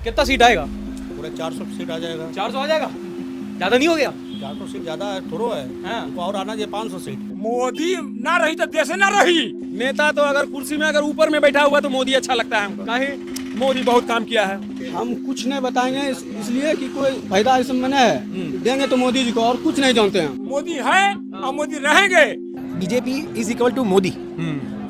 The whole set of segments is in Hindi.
कितना सीट आएगा? पूरा 400 सीट आ जाएगा। 400 आ जाएगा? ज्यादा नहीं हो गया? 400 सीट ज्यादा है, थोड़ो है। हाँ। हमको और आना चाहिए 500 सीट। मोदी ना रही तो देश ना रही। नेता तो अगर कुर्सी में अगर ऊपर में बैठा हुआ तो मोदी अच्छा लगता है हमको। काहे? मोदी बहुत काम किया है। हम कुछ नहीं बताएंगे इसलिए कि कोई फायदा इस में नहीं है। देंगे तो मोदी जी को, और कुछ नहीं जानते हैं। मोदी है और मोदी रहेंगे। BJP is equal to Modi.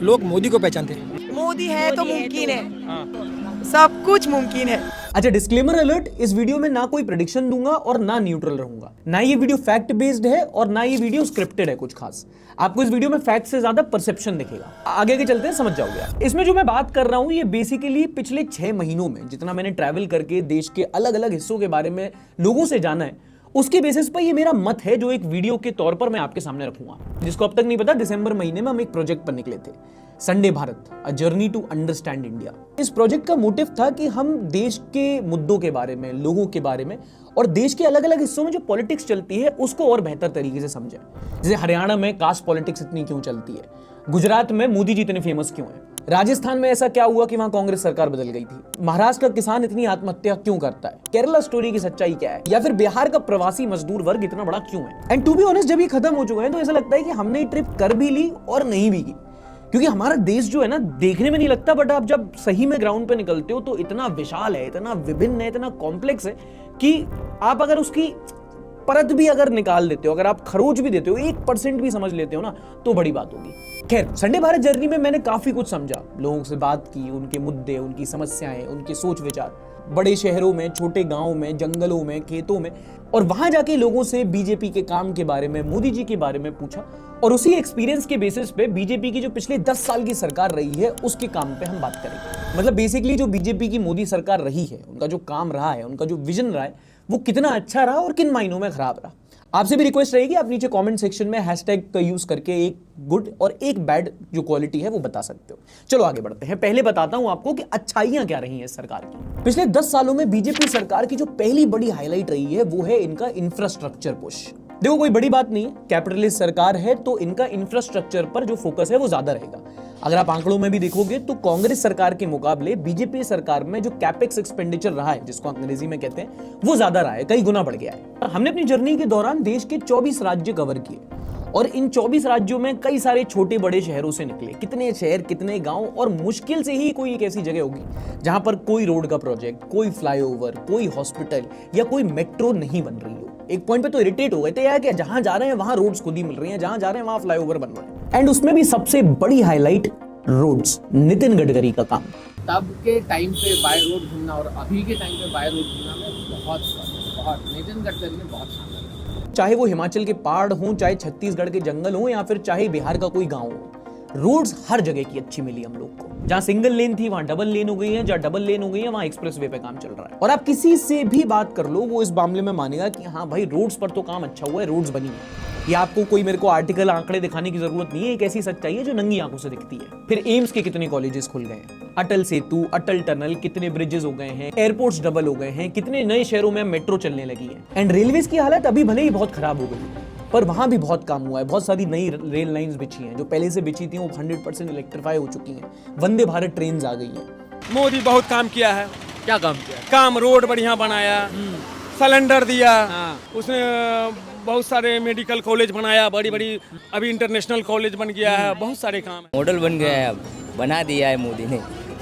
लोग मोदी को पहचानते हैं। मोदी है तो मुमकिन है, सब कुछ मुमकिन है। अच्छा, डिस्क्लेमर अलर्ट, इस वीडियो में ना कोई प्रेडिक्शन दूंगा और ना न्यूट्रल रहूंगा। ना ये वीडियो फैक्ट बेस्ड है और ना ये वीडियो स्क्रिप्टेड है कुछ खास। आपको इस वीडियो में फैक्ट से ज्यादा परसेप्शन दिखेगा। आगे के चलते हैं, समझ जाओगे। इसमें जो मैं बात कर रहा हूं ये बेसिकली पिछले 6 महीनों में जितना मैंने ट्रैवल करके देश के अलग अलग हिस्सों के बारे में लोगों से जाना है, उसके बेसिस पर ये मेरा मत है जो एक वीडियो के तौर पर मैं आपके सामने रखूंगा। जिसको अब तक नहीं पता, दिसंबर महीने में हम एक प्रोजेक्ट पर निकले थे, Sunday Bharat, a journey to understand India. इस प्रोजेक्ट का मोटिव था कि हम देश के मुद्दों के बारे में, लोगों के बारे में और देश के अलग अलग हिस्सों में जो पॉलिटिक्स चलती है उसको और बेहतर तरीके से समझें। जैसे हरियाणा में कास्ट पॉलिटिक्स इतनी क्यों चलती है, गुजरात में मोदी जी इतने फेमस क्यों हैं, राजस्थान में ऐसा क्या हुआ कि वहां कांग्रेस सरकार बदल गई थी, महाराष्ट्र का किसान इतनी आत्महत्या क्यों करता है, केरला स्टोरी की सच्चाई क्या है, या फिर बिहार का प्रवासी मजदूर वर्ग इतना बड़ा क्यों है। एंड टू बी ऑनेस्ट, जब ये खत्म हो चुका है तो ऐसा लगता है कि हमने ये ट्रिप कर भी ली और नहीं भी की। क्योंकि हमारा देश जो है ना, देखने में नहीं लगता, बट आप जब सही में ग्राउंड पे निकलते हो तो इतना विशाल है, इतना विभिन्न है, इतना कॉम्प्लेक्स है कि आप अगर उसकी परत भी अगर निकाल देते हो, अगर आप खरोच भी देते हो, 1% भी समझ लेते हो ना, तो बड़ी बात होगी। खैर, संडे भारत जर्नी में मैंने काफी कुछ समझा, लोगों से बात की, उनके मुद्दे, उनकी समस्याएं, उनके सोच विचार, बड़े शहरों में, छोटे गांवों में, जंगलों में, खेतों में, और वहां जाके लोगों से बीजेपी के काम के बारे में, मोदी जी के बारे में पूछा। और उसी एक्सपीरियंस के बेसिस पे बीजेपी की जो पिछले 10 साल की सरकार रही है उसके काम पे हम बात करेंगे। मतलब बेसिकली जो बीजेपी की मोदी सरकार रही है, उनका जो काम रहा है, उनका जो विजन रहा है, वो कितना अच्छा रहा और किन मायनों में खराब रहा। आपसे भी रिक्वेस्ट रहेगी, आप नीचे कमेंट सेक्शन में हैशटैग का यूज करके एक गुड और एक बैड जो क्वालिटी है वो बता सकते हो। चलो आगे बढ़ते हैं। पहले बताता हूं आपको कि अच्छाइयां क्या रही हैं इस सरकार की। पिछले 10 सालों में बीजेपी सरकार की जो पहली बड़ी हाईलाइट रही है वो है इनका इंफ्रास्ट्रक्चर पुश। देखो, कोई बड़ी बात नहीं है, कैपिटलिस्ट सरकार है तो इनका इंफ्रास्ट्रक्चर पर जो फोकस है वो ज्यादा रहेगा। अगर आप आंकड़ों में भी देखोगे तो कांग्रेस सरकार के मुकाबले बीजेपी सरकार में जो कैपेक्स एक्सपेंडिचर रहा है, जिसको अंग्रेजी में कहते हैं, वो ज्यादा रहा है, कई गुना बढ़ गया है। हमने अपनी जर्नी के दौरान देश के 24 राज्य कवर किए और इन 24 राज्यों में कई सारे छोटे बड़े शहरों से निकले। कितने शहर, कितने गांव, और मुश्किल से ही कोई एक ऐसी जगह होगी जहां पर कोई रोड का प्रोजेक्ट, कोई फ्लाईओवर, कोई हॉस्पिटल या कोई मेट्रो नहीं बन रही हो। एक पॉइंट पे तो इरिटेट हो गए थे यार कि जहां जा रहे हैं वहां रोड्स खुद ही मिल रही हैं, जहां जा रहे हैं वहां फ्लाईओवर बन रहे हैं। एंड उसमें भी सबसे बड़ी हाईलाइट रोड्स, नितिन गडकरी का काम। तब के टाइम पे बाय रोड घूमना और अभी के टाइम पे बाय रोड घूमना में बहुत नितिन गडकरी ने बहुत शानदार किया। चाहे वो हिमाचल के पहाड़ हों, चाहे छत्तीसगढ़ के जंगल हों, या फिर चाहे बिहार का कोई गांव हो, रोड्स हर जगह की अच्छी मिली हम लोग को। जहां सिंगल लेन थी वहां डबल लेन हो गई है, जहां डबल लेन हो गई है वहां एक्सप्रेसवे पे काम चल रहा है। और आप किसी से भी बात कर लो, वो इस मामले में मानेगा कि हाँ भाई, रोड्स पर तो काम अच्छा हुआ है, रोड्स बनी है। ये आपको कोई मेरे को आर्टिकल, आंकड़े दिखाने की जरूरत नहीं है, एक ऐसी सच्चाई है जो नंगी आंखों से दिखती है। फिर एम्स के कितने कॉलेजेस खुल गए हैं, अटल सेतु, अटल टनल, कितने ब्रिजेस हो गए हैं, एयरपोर्ट्स डबल हो गए हैं, कितने नए शहरों में मेट्रो चलने लगी है। एंड रेलवेज की हालत अभी भले ही बहुत खराब हो गई, पर वहां भी बहुत काम हुआ है। बहुत सारी नई रेल लाइंस बिछी हैं, जो पहले से बिछी थी वो 100% इलेक्ट्रीफाई हो चुकी हैं। वंदे भारत ट्रेन आ गई हैं। मोदी बहुत काम किया है। क्या काम किया? काम, रोड बढ़िया बनाया, सिलेंडर दिया, उसने बहुत सारे मेडिकल कॉलेज बनाया, बड़ी बड़ी, अभी इंटरनेशनल कॉलेज बन गया है, बहुत सारे काम है। मॉडल बन गया है, अब बना दिया है मोदी ने।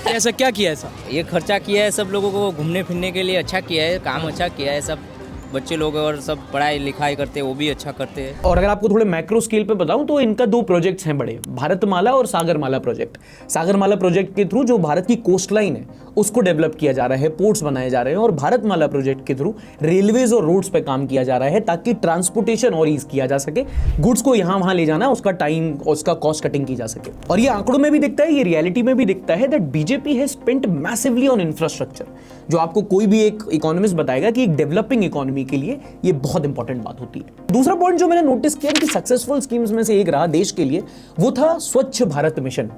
ऐसा क्या किया? ऐसा ये खर्चा किया है, सब लोगों को घूमने फिरने के लिए अच्छा किया है, काम अच्छा किया है। सब बच्चे लोग और सब पढ़ाई लिखाई करते हैं, वो भी अच्छा करते हैं। और अगर आपको थोड़े मैक्रो स्केल पे बताऊं तो इनका 2 प्रोजेक्ट्स हैं बड़े, भारतमाला और सागरमाला प्रोजेक्ट। सागरमाला प्रोजेक्ट के थ्रू जो भारत की कोस्ट लाइन है उसको डेवलप किया जा रहा है, पोर्ट्स बनाए जा रहे हैं, और भारतमाला प्रोजेक्ट के थ्रू रेलवेज और रोड्स पे काम किया जा रहा है ताकि ट्रांसपोर्टेशन और ईज किया जा सके, गुड्स को यहाँ वहां ले जाना, उसका टाइम, उसका कॉस्ट कटिंग की जा सके। और ये आंकड़ों में भी दिखता है, ये रियलिटी में भी दिखता है that BJP has spent massively on infrastructure, जो आपको कोई भी एक इकोनॉमिस्ट बताएगा कि एक डेवलपिंग इकोनॉमी के लिए ये बहुत इंपॉर्टेंट बात होती है। दूसरा पॉइंट जो मैंने नोटिस किया कि सक्सेसफुल स्कीम्स में से एक रहा देश के लिए, वो था स्वच्छ भारत मिशन।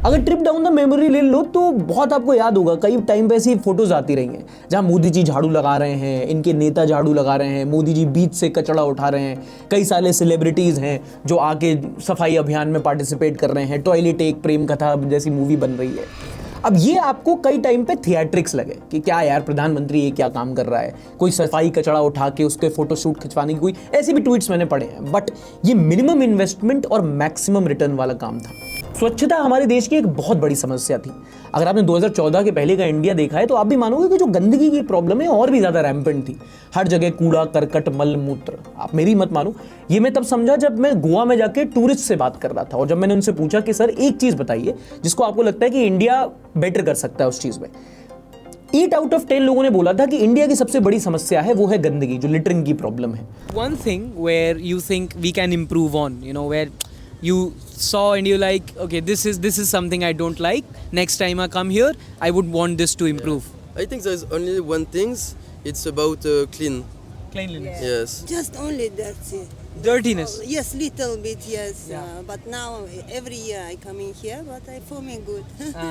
अगर ट्रिप डाउन द मेमोरी ले लो तो बहुत आपको याद होगा, कई टाइम पे ऐसी फोटोज आती रही हैं जहां मोदी जी झाड़ू लगा रहे हैं, इनके नेता झाड़ू लगा रहे हैं, मोदी जी बीच से कचरा उठा रहे हैं, कई सारे सेलिब्रिटीज हैं जो आके सफाई अभियान में पार्टिसिपेट कर रहे हैं, टॉयलेट एक प्रेम कथा जैसी मूवी बन रही है। अब ये आपको कई टाइम पे थिएट्रिक्स लगे कि क्या यार प्रधानमंत्री ये क्या काम कर रहा है, कोई सफाई कचरा उठा के उसके फोटोशूट खिंचवाने की, कोई ऐसे भी ट्वीट्स मैंने पढ़े हैं, बट ये मिनिमम इन्वेस्टमेंट और मैक्सिमम रिटर्न वाला काम था। स्वच्छता हमारे देश की एक बहुत बड़ी समस्या थी। अगर आपने 2014 के पहले का इंडिया देखा है तो आप भी मानोगे कि जो गंदगी की प्रॉब्लम है और भी ज्यादा रैम्पेंट थी। हर जगह कूड़ा करकट मल मूत्र। आप मेरी मत मानो, ये मैं तब समझा जब मैं गोवा में जाके टूरिस्ट से बात कर रहा था और जब मैंने उनसे पूछा कि सर एक चीज बताइए जिसको आपको लगता है कि इंडिया बेटर कर सकता है उस चीज में। 8 out of 10 लोगों ने बोला था कि इंडिया की सबसे बड़ी समस्या है वो है गंदगी, जो लिटरिंग की प्रॉब्लम है। One thing where you think we can improve on, you know, where you saw and you like, okay, this is something I don't like. Next time I come here, I would want this to improve. I think there's only one thing. It's about Cleanliness. Yes. Just only that's it. Dirtiness. Yes, little bit, yes. But now every year I come in here, but I feel me good.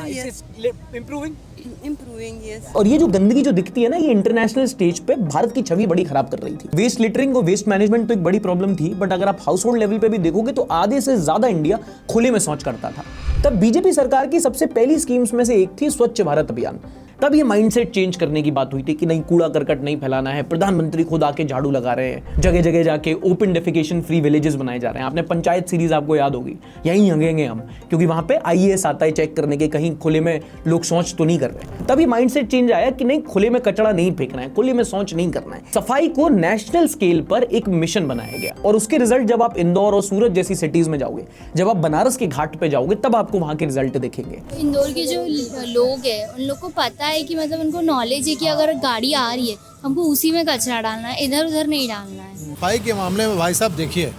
Yes. It's improving. Improving, yes. और ये जो गंदगी जो दिखती है ना, ये इंटरनेशनल स्टेज पे भारत की छवि बड़ी खराब कर रही थी। वेस्ट लिटरिंग और वेस्ट मैनेजमेंट तो एक बड़ी प्रॉब्लम थी, बट अगर आप हाउस होल्ड लेवल पे भी देखोगे तो आधे से ज्यादा इंडिया खुले में शौच करता था। तब बीजेपी सरकार की सबसे पहली स्कीम्स में से एक थी स्वच्छ भारत अभियान। तब ये माइंडसेट चेंज करने की बात हुई थी कि नहीं, कूड़ा करकट नहीं फैलाना है। प्रधानमंत्री खुद आके झाड़ू लगा रहे हैं, जगह जगह जाके ओपन डेफिकेशन फ्री विलेजेस बनाए जा रहे हैं। आपने पंचायत सीरीज आपको याद होगी, यहीं हंगेंगे हम, क्योंकि वहां पे आईएएस आता है चेक करने के कहीं खुले में लोग शौच तो नहीं कर रहे। तब ये माइंडसेट चेंज आया कि नहीं, खुले में कचरा नहीं फेंकना है, खुले में शौच नहीं करना है। सफाई को नेशनल स्केल पर एक मिशन बनाया गया और उसके रिजल्ट जब आप इंदौर और सूरत जैसी सिटीज में जाओगे, जब आप बनारस के घाट पे जाओगे, तब आपको वहां के रिजल्ट दिखेंगे। इंदौर के जो लोग हैं उन लोग को पता है कि मतलब उनको नॉलेज है कि अगर गाड़ी आ रही है हमको उसी में कचरा डालना है, इधर उधर नहीं डालना है। सफाई के मामले में भाई साहब देखिए,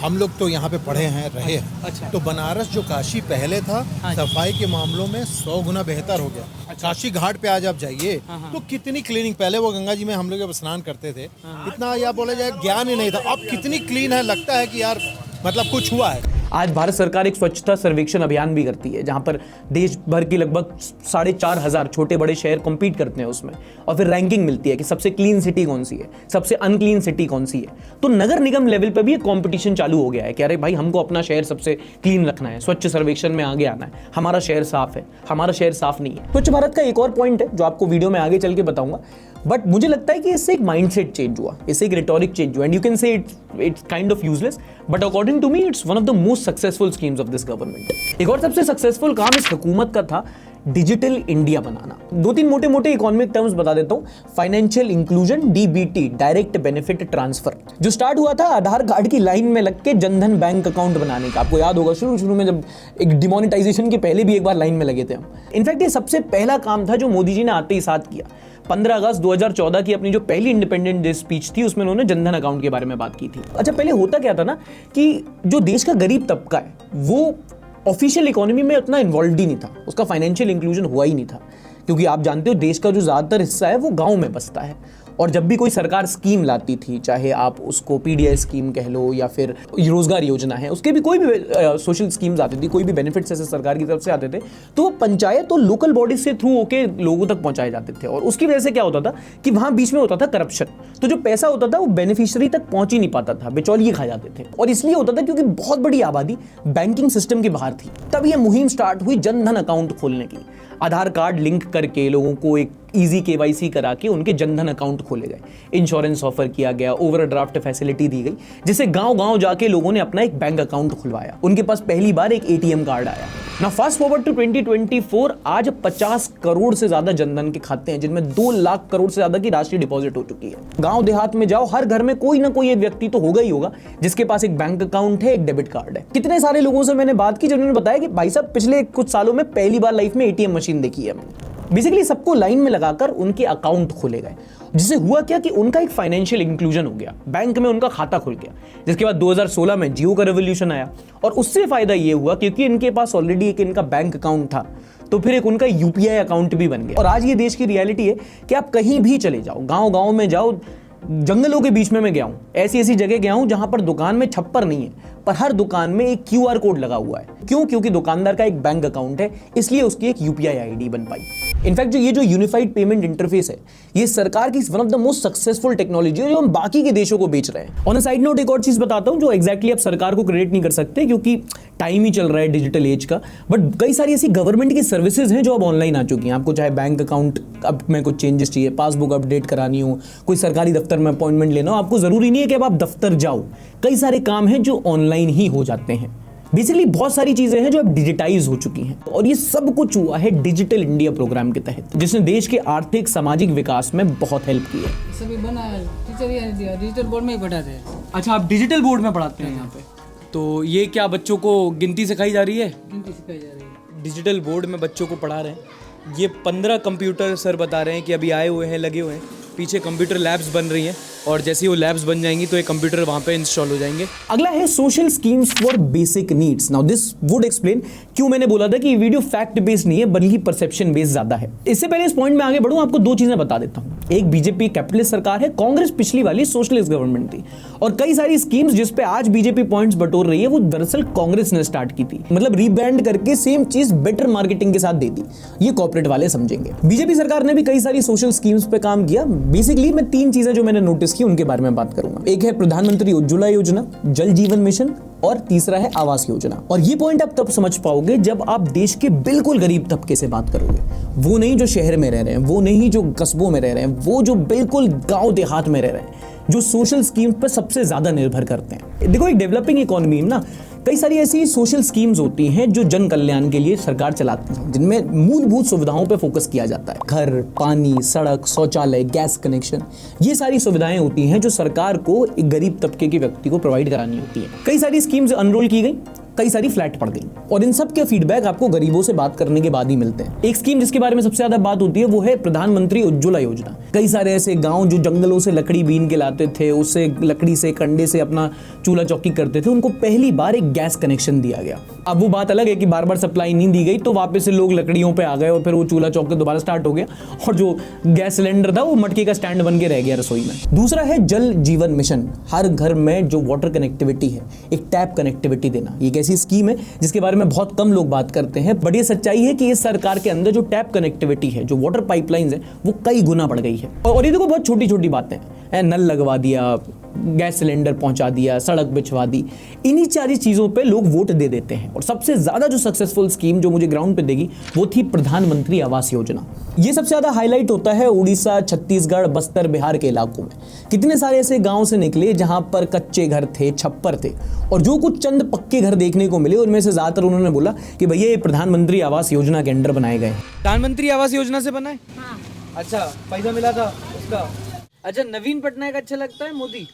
हम लोग तो यहाँ पे पढ़े हैं, रहे हैं, तो बनारस जो काशी पहले था, सफाई के मामलों में 100 गुना बेहतर हो गया। काशी घाट पे आज आप जाइए तो कितनी क्लीनिंग, पहले वो गंगा जी में हम लोग जब स्नान करते थे इतना या बोला जाए ज्ञान ही नहीं था, अब कितनी क्लीन है, लगता है कि यार मतलब कुछ हुआ है। आज भारत सरकार एक स्वच्छता सर्वेक्षण अभियान भी करती है, जहां पर देश भर की लगभग 4,500 छोटे बड़े शहर कॉम्पीट करते हैं उसमें, और फिर रैंकिंग मिलती है कि सबसे क्लीन सिटी कौन सी है, सबसे अनक्लीन सिटी कौन सी है। तो नगर निगम लेवल पे भी एक कंपटीशन चालू हो गया है कि अरे भाई, हमको अपना शहर सबसे क्लीन रखना है, स्वच्छ सर्वेक्षण में आगे आना है, हमारा शहर साफ है, हमारा शहर साफ नहीं है। स्वच्छ भारत का एक और पॉइंट है जो आपको वीडियो में आगे चल के बताऊंगा, बट मुझे लगता है कि इससे एक माइंडसेट चेंज हुआ, इससे एक रिटोरिक चेंज हुआ, and you can say it's kind of useless, but according to me it's one of the most successful schemes of this government. एक और सबसे सक्सेसफुल काम इस हुकूमत का था डिजिटल इंडिया बनाना। 2-3 मोटे मोटे इकोनॉमिक टर्म्स बता देता हूं। Financial inclusion, DBT, direct benefit transfer, जो स्टार्ट हुआ था आधार कार्ड की लाइन में लग के जनधन बैंक अकाउंट बनाने का। आपको याद होगा शुरू में जब एक डिमोनेटाइजेशन के पहले भी एक बार लाइन में लगे थे हम। इनफैक्ट ये सबसे पहला काम था जो मोदी जी ने आते ही साथ किया। 15 अगस्त 2014 की अपनी जो पहली इंडिपेंडेंट डे स्पीच थी उसमें उन्होंने जनधन अकाउंट के बारे में बात की थी। अच्छा, पहले होता क्या था ना कि जो देश का गरीब तबका है वो ऑफिशियल इकोनॉमी में उतना इन्वॉल्व ही नहीं था, उसका फाइनेंशियल इंक्लूजन हुआ ही नहीं था, क्योंकि आप जानते हो देश का जो ज़्यादातर हिस्सा है वो गांव में बसता है। और जब भी कोई सरकार स्कीम लाती थी, चाहे आप उसको पीडीआई स्कीम कह लो या फिर रोजगार योजना है, उसके भी कोई भी सोशल स्कीम्स आती थी, कोई भी बेनिफिट्स ऐसे सरकार की तरफ से आते थे, तो पंचायत और लोकल बॉडीज से थ्रू होके लोगों तक पहुंचाए जाते थे। और उसकी वजह से क्या होता था कि वहां बीच में होता था करप्शन, तो जो पैसा होता था वो बेनिफिशियरी तक पहुंच ही नहीं पाता था, बिचौलिए खा जाते थे। और इसलिए होता था क्योंकि बहुत बड़ी आबादी बैंकिंग सिस्टम के बाहर थी। तब यह मुहिम स्टार्ट हुई जनधन अकाउंट खोलने की। आधार कार्ड लिंक करके लोगों को एक इजी केवाईसी करा के उनके जनधन अकाउंट खोले गए, इंश्योरेंस ऑफर किया गया, ओवरड्राफ्ट फैसिलिटी दी गई, जिससे गांव-गांव जाके लोगों ने अपना एक बैंक अकाउंट खुलवाया। उनके पास पहली बार एक एटीएम कार्ड आया। ना फास्ट फॉरवर्ड टू 2024, आज 50 करोड़ से ज्यादा जनधन के खाते हैं, जिनमें 2 लाख करोड़ से ज्यादा की राशि डिपॉजिट हो चुकी है। गांव देहात में जाओ, हर घर में कोई ना कोई एक व्यक्ति तो होगा ही होगा जिसके पास एक बैंक अकाउंट है, एक डेबिट कार्ड है। कितने सारे लोगों से मैंने बात की जिन्होंने बताया कि भाई साहब पिछले कुछ सालों में पहली बार लाइफ में एटीएम मशीन देखी है हमने। बेसिकली सबको लाइन में लगाकर उनके अकाउंट खोले गए, जिससे हुआ क्या कि उनका एक फाइनेंशियल इंक्लूजन हो गया, बैंक में उनका खाता खुल गया। जिसके बाद 2016 में जियो का रेवोल्यूशन आया और उससे फायदा ये हुआ क्योंकि इनके पास ऑलरेडी एक इनका बैंक अकाउंट था, तो फिर एक उनका यूपीआई अकाउंट भी बन गया। और आज ये देश की रियलिटी है कि आप कहीं भी चले जाओ, गांव-गांव में जाओ, जंगलों के बीच में मैं गया हूं, ऐसी ऐसी जगह गया हूं जहां पर दुकान में छप्पर नहीं है, पर हर दुकान में एक QR कोड लगा हुआ है। क्यों? क्योंकि दुकानदार का एक बैंक अकाउंट है, इसलिए उसकी एक UPI ID बन पाई। इनफैक्ट ये जो यूनिफाइड पेमेंट इंटरफेस है, ये सरकार की one of the most successful technology है जो हम बाकी के देशों को बेच रहे हैं। ऑन अ साइड नोट एक और चीज बताता हूं जो एग्जैक्टली आप सरकार को क्रेडिट नहीं कर सकते क्योंकि टाइम ही चल रहा है डिजिटल एज का, बट कई सारी ऐसी गवर्नमेंट की सर्विसेज हैं जो अब ऑनलाइन आ चुकी हैं। आपको चाहे बैंक अकाउंट अब में कुछ चेंजेस चाहिए, पासबुक अपडेट करानी हो, कोई सरकारी दफ्तर में अपॉइंटमेंट लेना हो, आपको जरूरी नहीं है कि अब आप दफ्तर जाओ, कई सारे काम हैं जो ऑनलाइन ही हो जाते हैं। बेसिकली बहुत सारी चीजें हैं जो अब डिजिटाइज हो चुकी हैं और ये सब कुछ हुआ है डिजिटल इंडिया प्रोग्राम के तहत, जिसने देश के आर्थिक सामाजिक विकास में बहुत हेल्प की है। सभी बना है, टीचर ही दिया, डिजिटल बोर्ड में ही पढ़ाते हैं। अच्छा, आप डिजिटल बोर्ड में पढ़ाते हैं यहाँ पे? तो ये क्या बच्चों को गिनती सिखाई जा रही है? गिनती सिखाई जा रही है। डिजिटल बोर्ड में बच्चों को पढ़ा रहे हैं। ये 15 कंप्यूटर सर बता रहे हैं कि अभी आए हुए हैं, लगे हुए हैं, पीछे कंप्यूटर लैब्स बन रही हैं और जैसे ही वो लैब्स बन जाएंगी तो ये कंप्यूटर वहाँ पे इंस्टॉल हो जाएंगे। अगला है social schemes for basic needs. Now this would explain क्यों मैंने बोला था कि ये वीडियो फैक्ट बेस्ड नहीं है बल्कि परसेप्शन बेस्ड ज्यादा है। इससे पहले इस पॉइंट में आगे बढ़ूं, आपको दो चीजें बता देता हूं। एक बीजेपी कैपिटलिस्ट सरकार है, कांग्रेस पिछली वाली सोशलिस्ट गवर्नमेंट थी, और कई सारी स्कीम्स जिस पे आज बीजेपी पॉइंट्स बटोर रही है वो दरअसल कांग्रेस ने स्टार्ट की थी। मतलब रीब्रांड करके सेम चीज बेटर मार्केटिंग के साथ दे दी, ये कॉर्पोरेट वाले समझेंगे। बीजेपी सरकार ने भी कई सारी सोशल स्कीम्स पे काम किया। बेसिकली मैं तीन चीजें जो मैंने नोटिस की उनके बारे में बात करूंगा। एक है प्रधानमंत्री उज्ज्वला योजना, जल जीवन मिशन, और तीसरा है आवास योजना। और ये पॉइंट आप तब समझ पाओगे जब आप देश के बिल्कुल गरीब तबके से बात करोगे। वो नहीं जो शहर में रह रहे हैं, वो नहीं जो कस्बों में रह रहे हैं, वो जो बिल्कुल गांव देहात में रह रहे हैं, जो सोशल स्कीम पर सबसे ज्यादा निर्भर करते हैं। देखो, एक डेवलपिंग इकोनॉमी में ना कई सारी ऐसी सोशल स्कीम्स होती हैं जो जन कल्याण के लिए सरकार चलाती है, जिनमें मूलभूत सुविधाओं पे फोकस किया जाता है। घर, पानी, सड़क, शौचालय, गैस कनेक्शन, ये सारी सुविधाएं होती हैं जो सरकार को एक गरीब तबके के व्यक्ति को प्रोवाइड करानी होती है। कई सारी स्कीम्स अनरोल की गई, कई सारी फ्लैट पड़ गई, और इन सब के फीडबैक आपको गरीबों से बात करने के बाद ही मिलते हैं। एक स्कीम जिसके बारे में सबसे ज्यादा बात होती है वो है प्रधानमंत्री उज्ज्वला योजना। कई सारे ऐसे गांव जो जंगलों से लकड़ी बीन के लाते थे, उससे लकड़ी से कंडे से अपना चूल्हा चौकी करते थे, उनको पहली बार एक गैस कनेक्शन दिया गया। अब वो बात अलग है कि बार बार सप्लाई नहीं दी गई तो वापस से लोग लकड़ियों पे आ गए और फिर वो चूल्हा चौकी दोबारा स्टार्ट हो गया और जो गैस सिलेंडर था वो मटके का स्टैंड बन के रह गया रसोई में। दूसरा है जल जीवन मिशन। हर घर में जो वाटर कनेक्टिविटी है, एक टैप कनेक्टिविटी देना। ये एक ऐसी स्कीम है जिसके बारे में बहुत कम लोग बात करते हैं, बट ये सच्चाई है कि इस सरकार के अंदर जो टैप कनेक्टिविटी है, जो वाटर पाइपलाइंस है, वो कई गुना बढ़ गई है। और ये देखो बहुत छोटी छोटी बातें हैं, नल लगवा दिया, गैस सिलेंडर पहुंचा दिया, सड़क बिछवा दी, इन्हीं सारी चीजों पे लोग वोट दे देते हैं। और सबसे ज्यादा जो सक्सेसफुल स्कीम जो मुझे ग्राउंड पे देगी वो थी प्रधानमंत्री आवास योजना। ये सबसे ज्यादा हाईलाइट होता है उड़ीसा, छत्तीसगढ़, बस्तर, बिहार के इलाकों में। कितने सारे ऐसे गांव से निकले जहां पर कच्चे घर थे, छप्पर थे, और जो कुछ चंद पक्के घर देखने को मिले उनमें से ज्यादातर उन्होंने बोला कि भैया ये प्रधानमंत्री आवास योजना के अंडर बनाए गए। प्रधानमंत्री आवास योजना से बना है? हाँ। अच्छा, पैसा मिला था उसका? अच्छा, नवीन पटनायक अच्छा लगता है मोदी?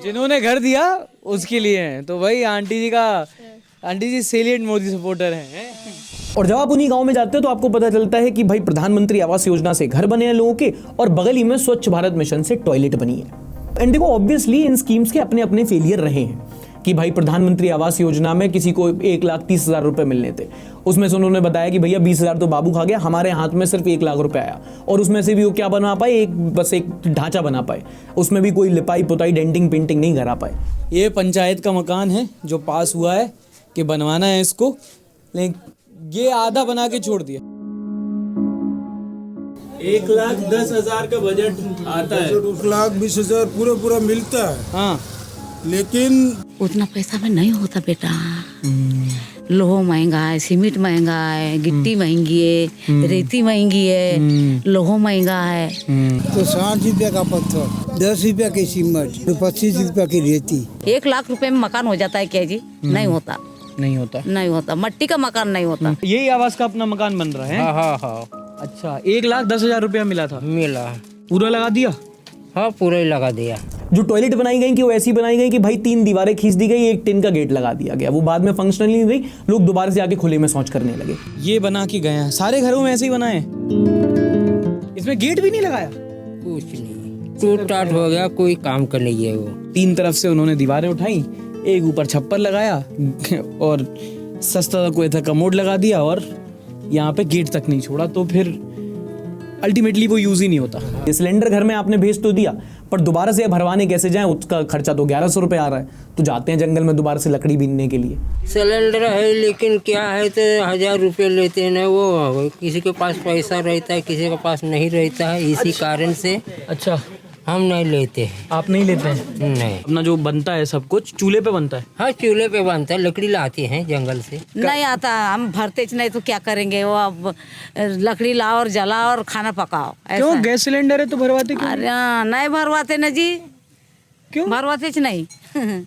जिन्होंने घर दिया उसके लिए हैं, तो भाई आंटी जी सेलिएंट मोदी सपोर्टर हैं। और जब आप उन्हीं गांव में जाते हो तो आपको पता चलता है कि भाई प्रधानमंत्री आवास योजना से घर बने हैं लोगों के, और बगल ही में स्वच्छ भारत मिशन से टॉयलेट बनी है। एंड देखो, ऑब्वियसली इन स्कीम्स के अपने अपने फेलियर रहे हैं कि भाई प्रधानमंत्री आवास योजना में किसी को 1,30,000 रुपए मिलने थे, उसमें से उन्होंने बताया कि भैया 20,000 तो बाबू खा गया, हमारे हाथ में सिर्फ 1 लाख रुपए आया, और उसमें से भी वो क्या बना पाए, बस एक ढांचा बना पाए, उसमें भी कोई लिपाई पुताई डेंटिंग पेंटिंग नहीं करा पाए। ये पंचायत का मकान है जो पास हुआ है कि बनवाना है इसको, लेकिन ये आधा बना के छोड़ दिया। 1,10,000 का बजट आता है, 1,20,000 पूरा मिलता है। हाँ, लेकिन उतना पैसा में नहीं होता बेटा। लोहा महंगा है, सीमेंट महंगा है, गिट्टी महंगी है, रेती महंगी है, लोहा महंगा है। तो 60 रुपया का पत्थर, 10 रुपया की सीमेंट, 25 रुपया की रेती। 1 लाख रुपए में मकान हो जाता है क्या जी? नहीं होता, नहीं होता। मट्टी का मकान नहीं होता। यही आवास का अपना मकान बन रहा है? हाँ। अच्छा, 1,10,000 रुपया मिला था? मिला। पूरा लगा दिया? हाँ, पूरा ही लगा दिया। जो टॉयलेट बनाई गई कि वो ऐसी बनाई गई कि भाई 3 दीवारें खींच दी गई, एक टिन का गेट लगा दिया गया, वो बाद में फंक्शनल नहीं रही, लोग दोबारा से आके खुले में शौच करने लगे। ये बना के गए हैं, सारे घरों में ऐसे ही बनाए, इसमें गेट भी नहीं लगाया? कुछ नहीं, टूट टाट हो गया, कोई काम कर नहीं है वो। 3 तरफ से उन्होंने दीवारें उठाई, एक ऊपर छप्पर लगाया और सस्ता कोई था कमोड लगा दिया, और यहाँ पे गेट तक नहीं छोड़ा। तो फिर अल्टीमेटली वो यूज ही नहीं होता। ये सिलेंडर घर में आपने भेज तो दिया, पर दोबारा से भरवाने कैसे जाएं, उसका खर्चा तो 1100 रुपये आ रहा है, तो जाते हैं जंगल में दोबारा से लकड़ी बीनने के लिए। सिलेंडर है लेकिन क्या है तो 1000 रुपये लेते हैं ना, वो किसी के पास पैसा रहता है, किसी के पास नहीं रहता है, इसी कारण से अच्छा हम नहीं लेते। आप नहीं लेते हैं? नहीं। अपना जो बनता है सब कुछ चूल्हे पे बनता है? हाँ चूल्हे पे बनता है, लकड़ी लाते हैं जंगल से। नहीं आता, हम भरते नहीं तो क्या करेंगे, वो अब लकड़ी लाओ और जलाओ और खाना पकाओ। क्यों, गैस सिलेंडर है तो भरवाते क्यों? अरे नहीं भरवाते ना जी। क्यों भरवाते नहीं?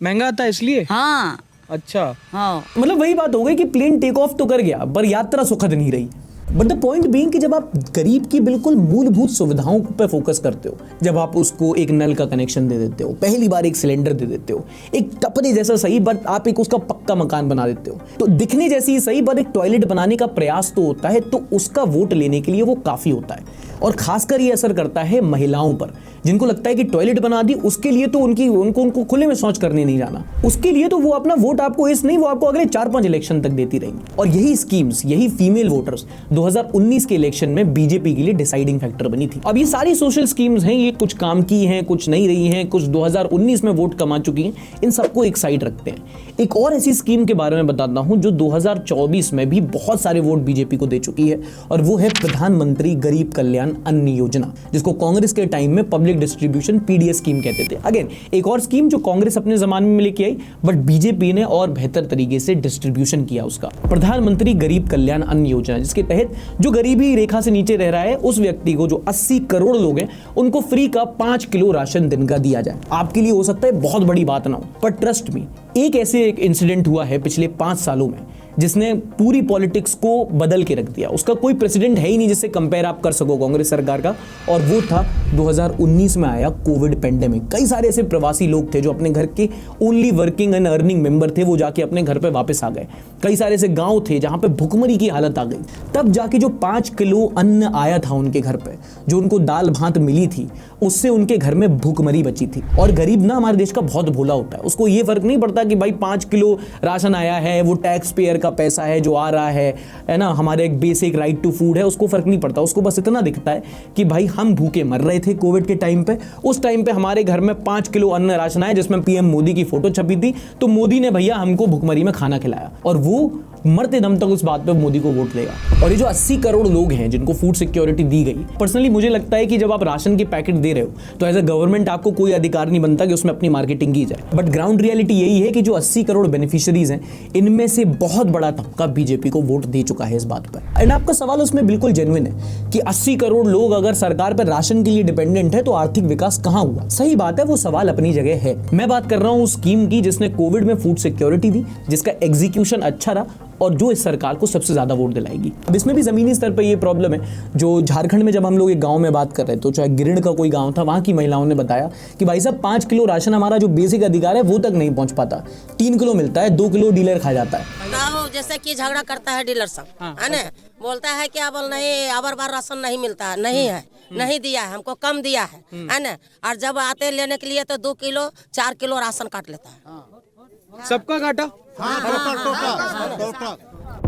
महंगा आता है इसलिए? हाँ। अच्छा हाँ, मतलब वही बात हो गई कि प्लेन टेक ऑफ तो कर गया पर यात्रा सुखद नहीं रही। बट द पॉइंट बीइंग कि जब आप गरीब की बिल्कुल मूलभूत सुविधाओं पर फोकस करते हो, जब आप उसको एक नल का कनेक्शन दे देते हो, पहली बार एक सिलेंडर दे देते हो, एक टपरी जैसा सही बट आप एक उसका पक्का मकान बना देते हो, तो दिखने जैसी ही सही पर एक टॉयलेट बनाने का प्रयास तो होता है, तो उसका वोट लेने के लिए वो काफी होता है। और खासकर ये असर करता है महिलाओं पर, जिनको लगता है कि टॉयलेट बना दी उसके लिए तो उनको खुले में शौच करने नहीं जाना, उसके लिए तो वो अपना वोट आपको इस नहीं, वो आपको अगले 4-5 इलेक्शन तक देती रहेंगी। और यही स्कीम्स, यही फीमेल वोटर्स 2019 के इलेक्शन में बीजेपी के लिए डिसाइडिंग फैक्टर बनी थी। अब ये सारी सोशल स्कीम्स हैं, ये कुछ काम की हैं, कुछ नहीं रही हैं, कुछ 2019 में वोट कमा चुकी हैं, इन सबको एक साइड रखते हैं। एक और ऐसी स्कीम के बारे में बताता हूं जो 2024 में भी बहुत सारे वोट बीजेपी को दे चुकी है, और वो है प्रधानमंत्री गरीब कल्याण अन्न योजना, जिसको कांग्रेस के टाइम में पब्लिक डिस्ट्रीब्यूशन पीडीएस स्कीम कहते थे। अगेन एक और स्कीम जो कांग्रेस अपने जमाने में लेके आई, बट बीजेपी ने और बेहतर तरीके से डिस्ट्रीब्यूशन किया उसका। प्रधानमंत्री गरीब कल्याण अन्न योजना, जिसके तहत जो गरीबी रेखा से नीचे रह रहा है उस व्यक्ति को, जो 80 करोड़ लोग हैं, उनको फ्री का 5 किलो राशन दिन का दिया जाए। आपके लिए हो सकता है बहुत बड़ी बात ना हो, पर ट्रस्ट मी, एक ऐसे इंसिडेंट हुआ है पिछले 5 सालों में जिसने पूरी पॉलिटिक्स को बदल के रख दिया। उसका कोई प्रेसिडेंट है ही नहीं जिससे कंपेयर आप कर सको कांग्रेस सरकार का, और वो था 2019 में आया कोविड पेंडेमिक। कई सारे ऐसे प्रवासी लोग थे जो अपने घर के only working and earning member थे, वो जाके अपने घर पे वापस आ गए। कई सारे ऐसे गांव थे जहां पे भुखमरी की हालत आ गई, तब जाके जो 5 किलो अन्न आया था उनके घर पे, जो उनको दाल भात मिली थी, उससे उनके घर में भूखमरी बची थी। और गरीब ना हमारे देश का बहुत भोला होता है, उसको ये फर्क नहीं पड़ता कि भाई 5 किलो राशन आया है, वो टैक्स पेयर का पैसा है जो आ रहा है ना, हमारे एक बेसिक राइट टू फूड है, उसको फर्क नहीं पड़ता। उसको बस इतना दिखता है कि भाई हम भूखे मर रहे थे कोविड के टाइम पे, उस टाइम पे हमारे घर में 5 किलो अन्न राशन आया जिसमें पीएम मोदी की फोटो छपी थी, तो मोदी ने भैया हमको भुखमरी में खाना खिलाया, और वो मरते दम तक उस बात पे मोदी को वोट देगा। और ये जो 80 करोड़ लोग हैं जिनको फूड सिक्योरिटी दी गई, पर्सनली मुझे लगता है कि जब आप राशन के पैकेट दे रहे हो तो एज अ गवर्नमेंट आपको कोई अधिकार नहीं बनता कि उसमें अपनी मार्केटिंग की जाए। बट ग्राउंड रियलिटी यही है कि जो 80 करोड़ बेनिफिशियरीज हैं, इनमें से बहुत बड़ा तबका बीजेपी को वोट दे चुका है इस बात पर। एंड आपका सवाल उसमें बिल्कुल जेन्युइन है कि 80 करोड़ लोग अगर सरकार पर राशन के लिए डिपेंडेंट है तो आर्थिक विकास कहां हुआ? सही बात है, वो सवाल अपनी जगह है। मैं बात कर रहा हूं उस स्कीम की जिसने कोविड में फूड सिक्योरिटी दी, जिसका एग्जीक्यूशन अच्छा रहा, और जो इस सरकार को सबसे ज्यादा वोट दिलाएगी। अब इसमें भी जमीनी स्तर पर ये प्रॉब्लम है, जो झारखंड में जब हम लोग एक गांव में बात कर रहे थे, तो चाहे गिरिड का कोई गांव था, वहां की महिलाओं ने बताया कि भाई साहब 5 किलो राशन हमारा जो बेसिक अधिकार है वो तक नहीं पहुंच पाता, 3 किलो मिलता है, 2 किलो डीलर खा जाता है। जैसे कि झगड़ा करता है डीलर सब, है ना, बोलता है कि अब नहीं, अबर बार राशन नहीं मिलता है, नहीं है, नहीं दिया है, हमको कम दिया है ना, और जब आते लेने के लिए तो 2 किलो 4 किलो राशन काट लेता है। सबका काटा।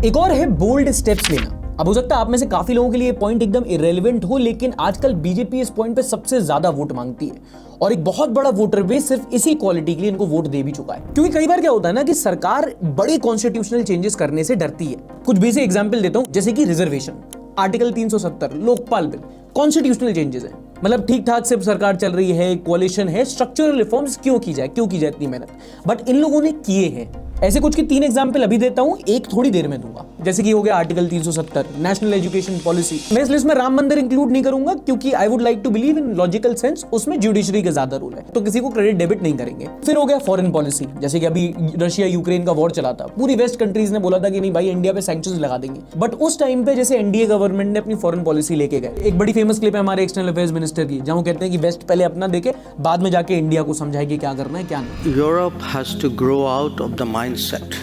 एक और है बोल्ड स्टेप्स लेना। अब हो सकता है आप में से काफी लोगों के लिए पॉइंट एकदम इरेलेवेंट हो, लेकिन आजकल बीजेपी इस पॉइंट पे सबसे ज्यादा वोट मांगती है, और एक बहुत बड़ा वोटर बेस सिर्फ इसी क्वालिटी के लिए इनको वोट दे भी चुका है। क्योंकि कई बार क्या होता है ना कि सरकार बड़े कॉन्स्टिट्यूशनल चेंजेस करने से डरती है। कुछ बेसिक एग्जांपल देता हूं, जैसे कि reservation, article 370, Lokpal bill, constitutional changes है, मतलब ठीक ठाक से सरकार चल रही है, कोalition है, स्ट्रक्चरल रिफॉर्म्स क्यों की जाए इतनी मेहनत, बट इन लोगों ने किए हैं। ऐसे कुछ की 3 एग्जाम्पल अभी देता हूं, एक थोड़ी देर में दूंगा। जैसे कि हो गया आर्टिकल 370, नेशनल एजुकेशन पॉलिसी। मैं इस लिस्ट में राम मंदिर इंक्लूड नहीं करूंगा क्योंकि I would like to believe in logical sense, उसमें जुडिशरी का ज्यादा रोल है, तो किसी को क्रेडिट डेबिट नहीं करेंगे। फिर हो गया फॉरेन पॉलिसी, जैसे कि अभी रशिया यूक्रेन का वॉर चला था, पूरी वेस्ट कंट्रीज ने बोला था कि नहीं भाई इंडिया पे सैंक्शंस लगा देंगे, बट उस टाइम पे जैसे एनडीए गवर्नमेंट ने अपनी फॉरेन पॉलिसी लेके गए। एक बड़ी फेमस क्लिप है हमारे एक्सटर्नल अफेयर्स मिनिस्टर की, जहां वो कहते हैं कि वेस्ट पहले अपना देखे, बाद में जाके इंडिया को समझाए कि क्या करना है क्या नहीं। Europe has to grow out of the mindset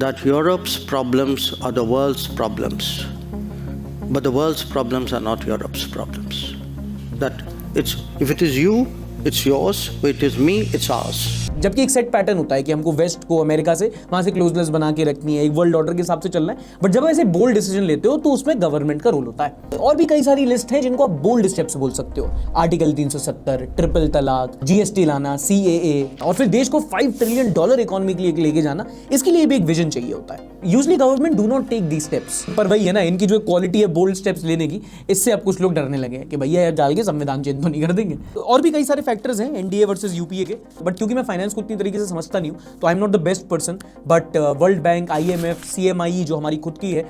that Europe's problems are the world's problems, but the world's problems are not Europe's problems. That if it is you, it's yours, if it is me, it's ours. जबकि एक सेट पैटर्न होता है कि हमको वेस्ट को अमेरिका से वहां से क्लोजनेस बना के रखनी है, एक वर्ल्ड ऑर्डर के हिसाब से चलना है। बट जब ऐसे बोल्ड डिसीजन लेते हो तो उसमें गवर्नमेंट का रोल होता है। और भी कई सारी लिस्ट है जिनको आप बोल्ड स्टेप्स बोल सकते हो, आर्टिकल 370, ट्रिपल तलाक, जीएसटी लाना, CAA, और फिर देश को $5 ट्रिलियन इकोनॉमी के लिए लेके जाना। इसके लिए भी एक विजन चाहिए होता है। Usually government do not take these steps, पर वही है ना, इनकी जो क्वालिटी है बोल्ड स्टेप्स लेने की, इससे अब कुछ लोग डरने लगे हैं कि भैया यार डाल के संविधान चेंज तो नहीं कर देंगे। और भी कई सारे फैक्टर्स हैं एनडीए वर्सेस यूपीए के, बट क्योंकि मैं फाइनेंस को उतनी तरीके से समझता नहीं हूं तो I am not the best person. But world bank, IMF, CMI जो हमारी खुद की है,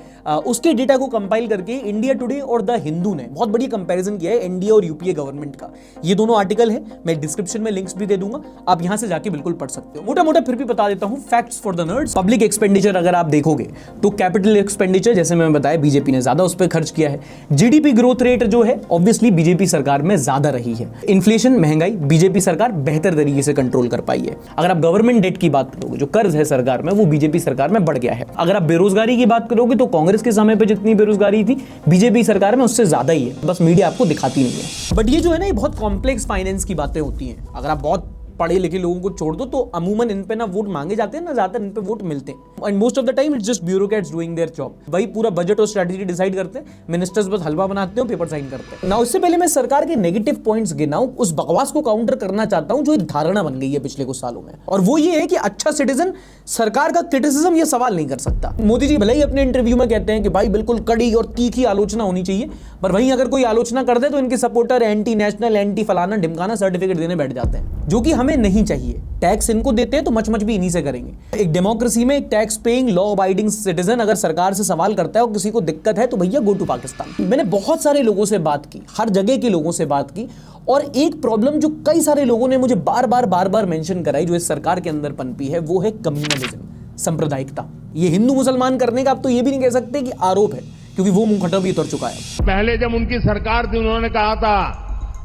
उसके डेटा को कंपाइल करके इंडिया टुडे और द हिंदू ने बहुत बढ़िया कंपैरिजन किया है एनडीए और यूपीए गवर्नमेंट का। ये दोनों आर्टिकल है, मैं डिस्क्रिप्शन में लिंक्स भी दे दूंगा, आप यहां से जाके बिल्कुल पढ़ सकते हो। मोटा मोटा फिर भी बता देता हूं facts for the nerds. Public expenditure अगर आप देखोगे तो कैपिटल एक्सपेंडिचर जैसे मैं बताया बीजेपी ने ज्यादा उस पर खर्च किया है। जीडीपी ग्रोथ रेट जो है ऑब्वियसली बीजेपी सरकार में ज्यादा रही है। इन्फ्लेशन, महंगाई बीजेपी सरकार बेहतर तरीके से कंट्रोल कर पाई है। अगर आप गवर्नमेंट डेट की बात करोगे, जो कर्ज है सरकार में, वो बीजेपी सरकार में बढ़ गया है। अगर आप बेरोजगारी की बात करोगे तो कांग्रेस के समय पे जितनी बेरोजगारी थी बीजेपी सरकार में उससे ज्यादा ही है, बस मीडिया आपको दिखाती नहीं है। बट ये जो है ना, ये बहुत कॉम्प्लेक्स फाइनेंस की बातें होती हैं। अगर आप बहुत पढ़े लिखे लोगों को छोड़ दो तो अमूमन इन पे ना वोट मांगे जाते हैं, ना ज्यादातर इन पे वोट मिलते हैं। And most of the time it's just bureaucrats doing their job. वही पूरा बजट और स्ट्रेटजी डिसाइड करते हैं, मिनिस्टर्स बस हलवा बनाते हैं, पेपर साइन करते हैं। ना उससे पहले मैं सरकार के नेगेटिव पॉइंट्स गिनाऊं, उस बकवास को काउंटर करना चाहता हूं जो एक धारणा बन गई है पिछले कुछ सालों में, और वो ये है कि अच्छा सिटीजन सरकार का क्रिटिसिज्म ये सवाल नहीं कर सकता। मोदी जी भले ही अपने इंटरव्यू में कहते हैं कि भाई बिल्कुल कड़ी और तीखी आलोचना होनी चाहिए, पर वहीं अगर कोई आलोचना कर दे तो इनके सपोर्टर एंटी नेशनल, एंटी फलाना ढिमकाना सर्टिफिकेट देने बैठ जाते हैं, जो कि हमें नहीं चाहिए। टैक्स इनको देते हैं तो मच भी इन्हीं से करेंगे। एक डेमोक्रेसी में एक tax paying, law abiding citizen अगर सरकार से सवाल करता है और किसी को दिक्कत है तो भैया गो टू पाकिस्तान। मैंने बहुत सारे लोगों से बात की, हर जगह के लोगों से बात की, और एक प्रॉब्लम जो कई सारे लोगों ने मुझे बार बार मेंशन कराई जो इस सरकार के अंदर पनपी है, वो है कम्युनलिज्म, सांप्रदायिकता। ये हिंदू मुसलमान करने का आप तो ये भी नहीं कह सकते कि आरोप है, क्योंकि वो मुंहखटा भी उतर चुका है। पहले जब उनकी सरकार थी उन्होंने कहा था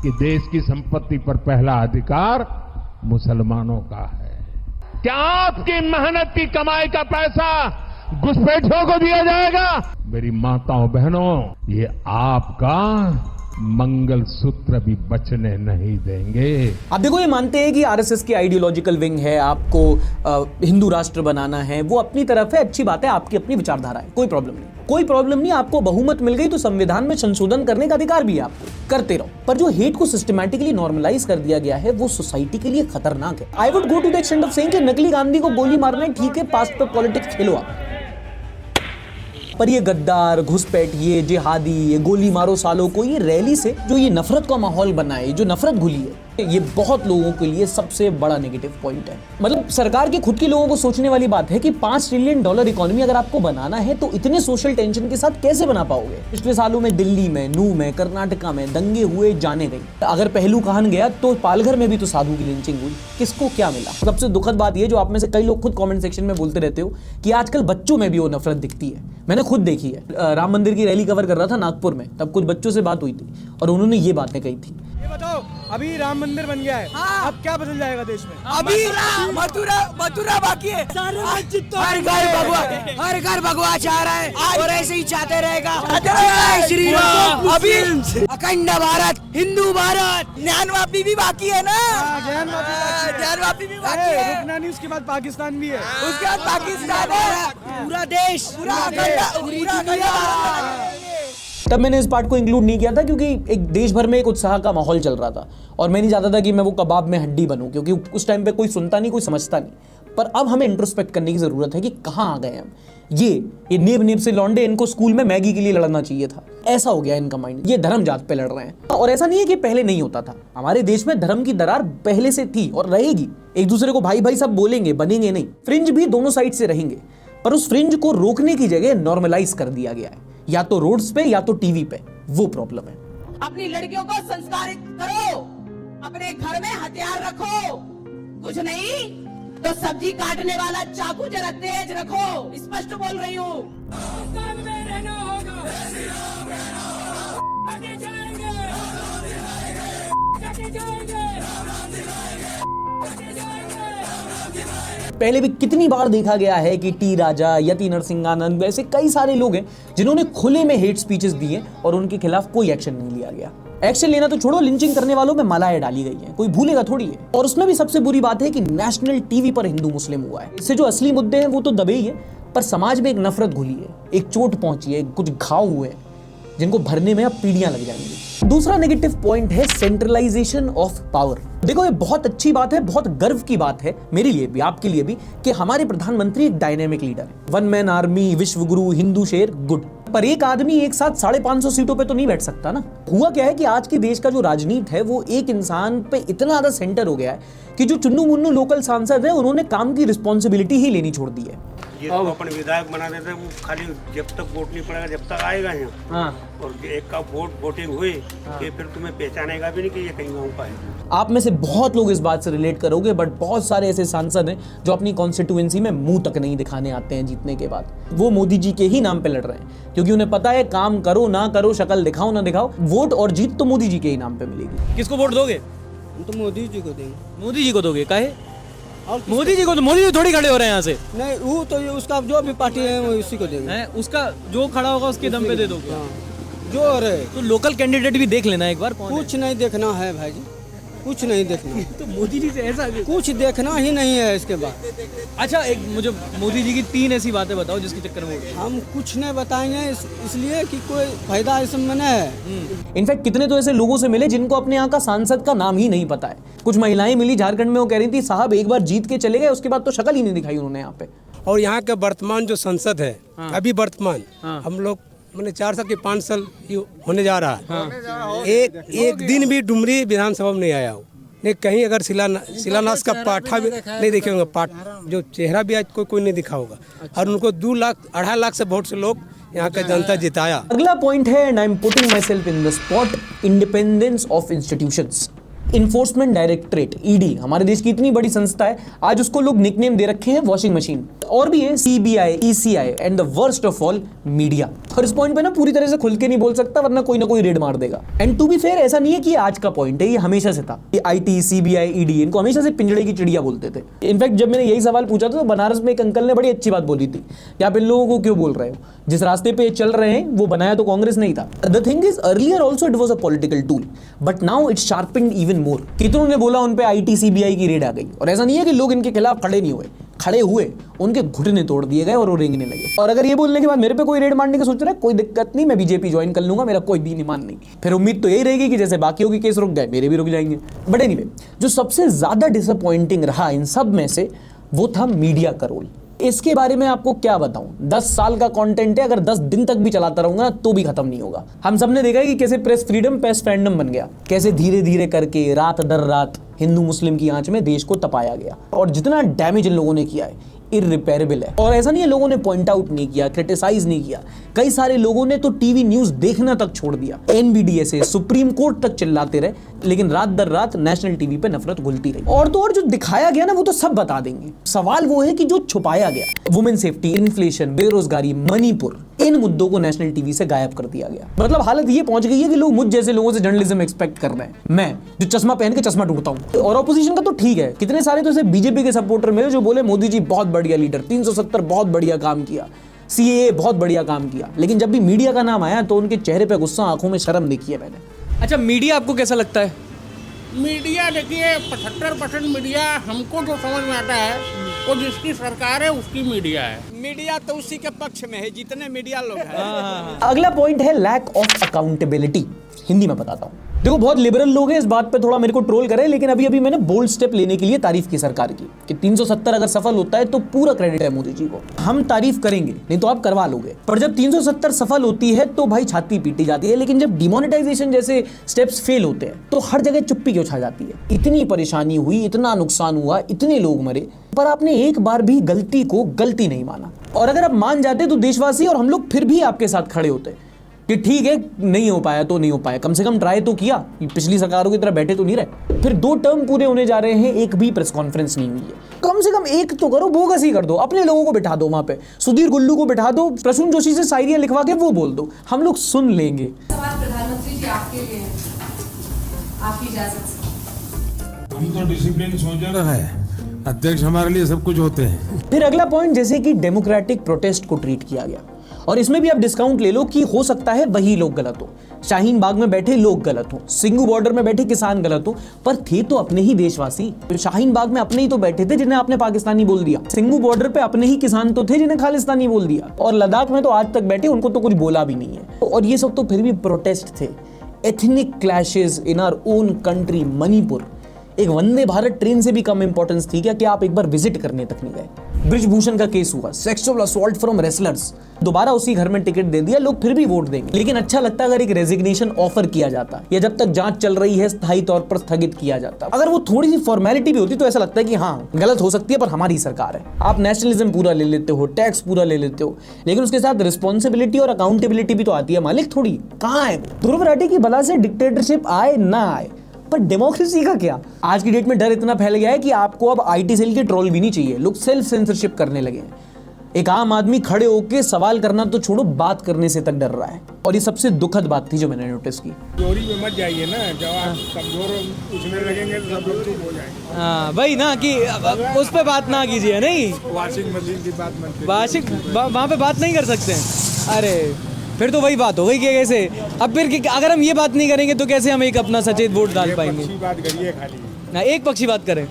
कि देश की संपत्ति पर पहला अधिकार मुसलमानों का है। क्या आपकी मेहनत की कमाई का पैसा घुसपैठियों को दिया जाएगा? मेरी माताओं बहनों, ये आपका मंगल सूत्र भी बचने नहीं देंगे। आप देखो, ये मानते हैं कि आरएसएस की आइडियोलॉजिकल विंग है, आपको हिंदू राष्ट्र बनाना है, वो अपनी तरफ है, अच्छी बात है, आपकी अपनी विचारधारा है, कोई प्रॉब्लम नहीं, कोई प्रॉब्लम नहीं। आपको बहुमत मिल गई तो संविधान में संशोधन करने का अधिकार भी है, आपको करते रहो। पर जो हेट को सिस्टमैटिकली नॉर्मलाइज कर दिया गया है वो सोसाइटी के लिए खतरनाक है। I would go to the extent of saying कि नकली गांधी को गोली मारना है, ठीक है, पास्ट पे पॉलिटिक्स खेलो आप, पर ये गद्दार, घुसपैठ, ये जिहादी, ये गोली मारो सालों को, ये रैली से जो ये नफरत का माहौल बना है, जो नफरत घुली है, ये बहुत लोगों के लिए सबसे बड़ा नेगेटिव पॉइंट है। मतलब सरकार के खुद के लोगों को सोचने वाली बात है कि $5 ट्रिलियन इकोनॉमी अगर आपको बनाना है तो इतने सोशल टेंशन के साथ कैसे बना पाओगे? पिछले सालों में दिल्ली में, नू में, कर्नाटका में दंगे हुए, जाने गई। अगर पहलू कहान गया तो पालघर में भी तो साधु की लिंचिंग हुई, किसको क्या मिला? सबसे दुखद बात ये, जो आप में से कई लोग खुद कमेंट सेक्शन में बोलते रहते हो कि आजकल बच्चों में भी वो नफरत दिखती है। मैंने खुद देखी है, राम मंदिर की रैली कवर कर रहा था नागपुर में, तब कुछ बच्चों से बात हुई थी और उन्होंने ये बातें कही थी। ये बताओ, अभी राम मंदिर बन गया है, अब क्या बदल जाएगा देश में? अभी मथुरा बाकी है। हर घर भगवा चाह रहा है और ऐसे ही चाहते रहेगा। जय श्री राम। अभी अखंड भारत, हिंदू भारत, ज्ञानवापी भी बाकी है ना? ज्ञानवापी भी बाकी है। रुकना नहीं, उसके बाद पाकिस्तान भी है, उसके बाद पाकिस्तान है, पूरा देश, पूरा अखंड। तब मैंने इस पार्ट को इंक्लूड नहीं किया था क्योंकि एक देश भर में एक उत्साह का माहौल चल रहा था और मैं नहीं चाहता था कि मैं वो कबाब में हड्डी बनूं, क्योंकि उस टाइम पे कोई सुनता नहीं, कोई समझता नहीं। पर अब हमें इंट्रोस्पेक्ट करने की जरूरत है कि कहाँ आ गए हम। ये नेब से लौंडे, इनको स्कूल में मैगी के लिए लड़ना चाहिए था, ऐसा हो गया इनका माइंड। ये धर्म जात पे लड़ रहे हैं, और ऐसा नहीं है कि पहले नहीं होता था। हमारे देश में धर्म की दरार पहले से थी और रहेगी। एक दूसरे को भाई भाई सब बोलेंगे, बनेंगे नहीं। फ्रिंज भी दोनों साइड से रहेंगे, पर उस फ्रिंज को रोकने की जगह नॉर्मलाइज कर दिया गया है, या तो रोड्स पे या तो टीवी पे। वो प्रॉब्लम है। अपनी लड़कियों को संस्कारित करो, अपने घर में हथियार रखो, कुछ नहीं तो सब्जी काटने वाला चाकू जरा तेज रखो, स्पष्ट बोल रही हूँ। पहले भी कितनी बार देखा गया है कि टी राजा, यति नरसिंहानंद, वैसे कई सारे लोग हैं जिन्होंने खुले में हेट स्पीचेस दिए और उनके खिलाफ कोई एक्शन नहीं लिया गया। एक्शन लेना तो छोड़ो, लिंचिंग करने वालों में मालाएं डाली गई हैं, कोई भूलेगा थोड़ी है। और उसमें भी सबसे बुरी बात है कि नेशनल टीवी पर हिंदू मुस्लिम हुआ है। इससे जो असली मुद्दे हैं वो तो दबे ही है, पर समाज में एक नफरत घुली है, एक चोट पहुंची है, कुछ घाव हुए हैं जिनको भरने में अब पीढ़ियां लग जाएंगी। दूसरा नेगेटिव पॉइंट है सेंट्रलाइजेशन ऑफ पावर। देखो ये बहुत अच्छी बात है, बहुत गर्व की बात है मेरे लिए भी, आपके लिए भी, कि हमारे प्रधानमंत्री एक डायनेमिक लीडर है। वन मैन आर्मी, विश्व गुरु, हिंदू शेर, गुड। पर एक आदमी एक साथ 550 सीटों पे तो नहीं बैठ सकता ना। हुआ क्या है कि आज के देश का जो राजनीति है वो एक इंसान पे इतना ज्यादा सेंटर हो गया है कि जो चुन्नू मुन्नू लोकल सांसद है उन्होंने काम की रिस्पॉन्सिबिलिटी ही लेनी छोड़ दी है। ये तो अपने विधायक बना देते हैं, वो खाली जब तक वोट नहीं पड़ेगा जब तक आएगा यहाँ। हाँ। और एक का वोटिंग हुई कि फिर तुम्हें पहचानेगा भी नहीं कि ये कहीं गाँव का है। आप में से बहुत लोग इस बात से रिलेट करोगे, बट बहुत सारे ऐसे सांसद हैं जो अपनी कॉन्स्टिट्यूएंसी में मुंह तक नहीं दिखाने आते हैं जीतने के बाद। वो मोदी जी के ही नाम पे लड़ रहे हैं क्योंकि उन्हें पता है काम करो ना करो, शक्ल दिखाओ ना दिखाओ, वोट और जीत तो मोदी जी के ही नाम पे मिलेगी। किसको वोट दोगे? तो मोदी जी को देंगे। मोदी जी को दोगे? काहे? मोदी जी को तो मोदी जी थोड़ी खड़े हो रहे हैं यहाँ से। नहीं, वो तो उसका जो भी पार्टी है वो उसी को देंगे। उसका जो खड़ा होगा उसके दम पे दे दोगे? जो रहे तो लोकल कैंडिडेट भी देख लेना एक बार। कुछ नहीं देखना है भाई जी, कुछ नहीं देखना। तो मोदी जी से ऐसा कुछ देखना ही नहीं है इसके बाद। अच्छा, एक मुझे मोदी जी की 3 ऐसी बातें बताओ जिसके चक्कर में हम कुछ नहीं बताएंगे इसलिए कि कोई फायदा इसमें नहीं है। इनफैक्ट कितने तो ऐसे लोगों से मिले जिनको अपने यहाँ का सांसद का नाम ही नहीं पता है। कुछ महिलाएं मिली झारखंड में, वो कह रही थी साहब एक बार जीत के चले गए, उसके बाद तो शक्ल ही नहीं दिखाई उन्होंने यहाँ पे। और यहाँ के वर्तमान जो संसद है, अभी वर्तमान हम लोग मैंने 4 साल के 5 साल होने जा रहा है, एक दिन भी डुमरी विधानसभा में नहीं आया हो। नहीं कहीं अगर शिलान्यास का पाठा भी नहीं देखे होंगे, पाठ जो चेहरा भी आज कोई नहीं दिखा होगा। और उनको 2 लाख 2.5 लाख से वोट से लोग यहाँ का जनता जिताया। अगला पॉइंट है, and I am putting my self in the spot, independence of institutions. Enforcement directorate ED हमारे देश की इतनी बड़ी संस्था है, आज उसको लोग निकनेम दे रखे हैं वॉशिंग मशीन। और भी है CBI, ECI and the worst of all media. और इस पॉइंट पे ना पूरी तरह से खुल के नहीं बोल सकता वरना कोई ना कोई रेड मार देगा। एंड टू बी फेयर ऐसा नहीं है कि आज का पॉइंट है, ये हमेशा से था। ये आईटी, सीबीआई, ईडी इनको हमेशा से पिंजड़े की चिड़िया बोलते थे। इनफैक्ट जब मैंने यही सवाल पूछा था तो बनारस में एक अंकल ने बड़ी अच्छी बात बोली थी कि आप इन लोगों को क्यों बोल रहे हो, जिस रास्ते पे चल रहे हैं वो बनाया तो कांग्रेस नहीं था। The thing is earlier also it was a political tool but now it's sharpened even more. कितनों ने बोला उन पे आईटी सीबीआई की रेड आ गई, और ऐसा नहीं है कि लोग इनके खिलाफ खड़े नहीं हुए, खड़े हुए, उनके घुटने तोड़ दिए गए और वो रेंगने लगे। और अगर ये बोलने के बाद मेरे पे कोई रेड मारने का सोच रहा है, कोई दिक्कत नहीं, मैं बीजेपी ज्वाइन कर लूंगा, मेरा कोई दीन ईमान नहीं। फिर उम्मीद तो यही रहेगी कि जैसे बाकियों के केस रुक गए मेरे भी रुक जाएंगे। बट एनीवे, जो सबसे ज्यादा डिसअपॉइंटिंग रहा इन सब में से वो था मीडिया का रोल। इसके बारे में आपको क्या बताऊं, 10 साल का कंटेंट है, अगर 10 दिन तक भी चलाता रहूंगा तो भी खत्म नहीं होगा। हम सब ने देखा है कि कैसे प्रेस फ्रीडम प्रेस फैंडम बन गया, कैसे धीरे धीरे करके रात दर रात हिंदू मुस्लिम की आंच में देश को तपाया गया, और जितना डैमेज इन लोगों ने किया है इररिपेरेबल है। और ऐसा नहीं है लोगों ने पॉइंट आउट नहीं किया, क्रिटिसाइज नहीं किया, कई सारे लोगों ने तो टीवी न्यूज देखना तक छोड़ दिया, एनबीडीए से सुप्रीम कोर्ट तक चिल्लाते रहे, लेकिन रात दर रात नेशनल टीवी पे नफरत घुलती रही। और तो और जो दिखाया गया ना वो तो सब बता देंगे, सवाल वो है कि जो छुपाया गया, वुमेन सेफ्टी, इन्फ्लेशन, बेरोजगारी, मणिपुर, इन मुद्दों को नेशनल टीवी से गायब कर दिया गया। मतलब हालत ये पहुंच गई है कि लोग मुझ जैसे लोगों से जर्नलिज्म एक्सपेक्ट कर रहे हैं, मैं जो चश्मा पहन के चश्मा ढूंढता हूं। और ऑपोजिशन का तो ठीक है, कितने सारे तो ऐसे बीजेपी के सपोर्टर मिले जो बोले मोदी जी बहुत बढ़िया लीडर, 370 बहुत बढ़िया काम किया, सीएए बहुत बढ़िया काम किया, लेकिन जब भी मीडिया का नाम आया तो उनके चेहरे पे गुस्सा, आंखों में शर्म देखी है मैंने। अच्छा, मीडिया आपको कैसा लगता है? मीडिया देखिए 75% मीडिया हमको जो समझ में आता है वो जिसकी सरकार है उसकी मीडिया है। मीडिया तो उसी के पक्ष में है जितने मीडिया लोग हैं। अगला पॉइंट है लैक ऑफ अकाउंटेबिलिटी। हिंदी में बताता हूं। देखो बहुत लिबरल लोग हैं, इस बात पे थोड़ा मेरे को ट्रोल करें, लेकिन अभी अभी मैंने बोल्ड स्टेप लेने के लिए तारीफ की सरकार की कि 370 अगर सफल होता है तो पूरा क्रेडिट है मोदी जी को। हम तारीफ करेंगे, नहीं तो आप करवा लोगे, पर जब 370 सफल होती है तो भाई छाती पीटी जाती है। लेकिन जब डिमोनेटाइजेशन जैसे स्टेप्स फेल होते हैं तो हर जगह चुप्पी क्यों छा जाती है। इतनी परेशानी हुई, इतना नुकसान हुआ, इतने लोग मरे, पर आपने एक बार भी गलती को गलती नहीं माना। और अगर आप मान जाते तो देशवासी और हम लोग फिर भी आपके साथ खड़े होते कि ठीक है नहीं हो पाया तो नहीं हो पाया, कम से कम ट्राई तो किया, पिछली सरकारों की तरह बैठे तो नहीं रहे। फिर 2 टर्म पूरे होने जा रहे हैं, एक भी प्रेस कॉन्फ्रेंस नहीं हुई है। कम से कम एक तो करो, बोगस ही कर दो, अपने लोगों को बिठा दो वहां पे, सुधीर गुल्लू को बिठा दो, प्रसून जोशी से शायरियां लिखवा के वो बोल दो, हम लोग सुन लेंगे। सवाल प्रधानमंत्री जी आपके लिए है, आपकी इजाजत से। हम तो डिसिप्लिन सोचना है, अध्यक्ष हमारे लिए सब कुछ होते हैं। फिर अगला पॉइंट, जैसे कि डेमोक्रेटिक प्रोटेस्ट को ट्रीट किया गया। और इसमें भी आप डिस्काउंट ले लो कि हो सकता है वही लोग गलत हो, शाहीन बाग में बैठे लोग गलत हो, सिंगू बॉर्डर में बैठे किसान गलत हो, पर थे तो अपने ही देशवासी। शाहीन बाग में अपने ही तो बैठे थे जिन्हें आपने पाकिस्तानी बोल दिया, सिंगू बॉर्डर पे अपने ही किसान तो थे जिन्हें खालिस्तानी बोल दिया, और लद्दाख में तो आज तक बैठे उनको तो कुछ बोला भी नहीं है। और ये सब तो फिर भी प्रोटेस्ट थे, ethnic clashes in our own country Manipur. एक वंदे भारत ट्रेन से भी कम इंपॉर्टेंस थी क्या कि आप एक बार विजिट करने तक नहीं गए। ब्रिजभूषण का केस हुआ, सेक्सुअल असॉल्ट फ्रॉम रेसलर्स, दोबारा उसी घर में टिकट दे दिया, लोग फिर भी वोट देंगे। लेकिन अच्छा लगता अगर एक रेजिग्नेशन ऑफर किया जाता, या जब तक जांच चल रही है स्थायी तौर पर स्थगित किया जाता। अगर वो थोड़ी सी फॉर्मेलिटी भी होती तो ऐसा लगता है कि हाँ गलत हो सकती है पर हमारी सरकार है। आप नेशनलिज्म पूरा ले लेते हो, टैक्स पूरा ले लेते हो, लेकिन उसके साथ रिस्पॉन्सिबिलिटी और अकाउंटेबिलिटी भी तो आती है। मालिक थोड़ी कहाँ है ध्रुव राठी की बला से डिक्टेटरशिप आए ना आए, पर डेमोक्रेसी का क्या। आज की डेट में डर इतना फैल गया है कि आपको अब आईटी सेल के ट्रोल भी नहीं चाहिए, लोग सेल्फ सेंसरशिप करने लगे हैं। एक आम आदमी खड़े होकर सवाल करना तो छोड़ो, बात करने से तक डर रहा है। और ये सबसे दुखद बात थी जो मैंने नोटिस की। चोरी में मत जाइए ना, जब आप कमजोर उछने लगेंगे तो सब लोग चुप हो जाएंगे। हाँ भाई ना कि उस पे बात ना कीजिए, नहीं वॉशिंग मशीन की बात मत कीजिए, वहाँ पे बात नहीं कर सकते हैं। अरे फिर तो वही बात हो गई कि कैसे अब फिर अगर हम ये बात नहीं करेंगे तो कैसे हम एक अपना सचेत वोट डाल पाएंगे। बात करिए खाली ना, एक पक्षी बात करें।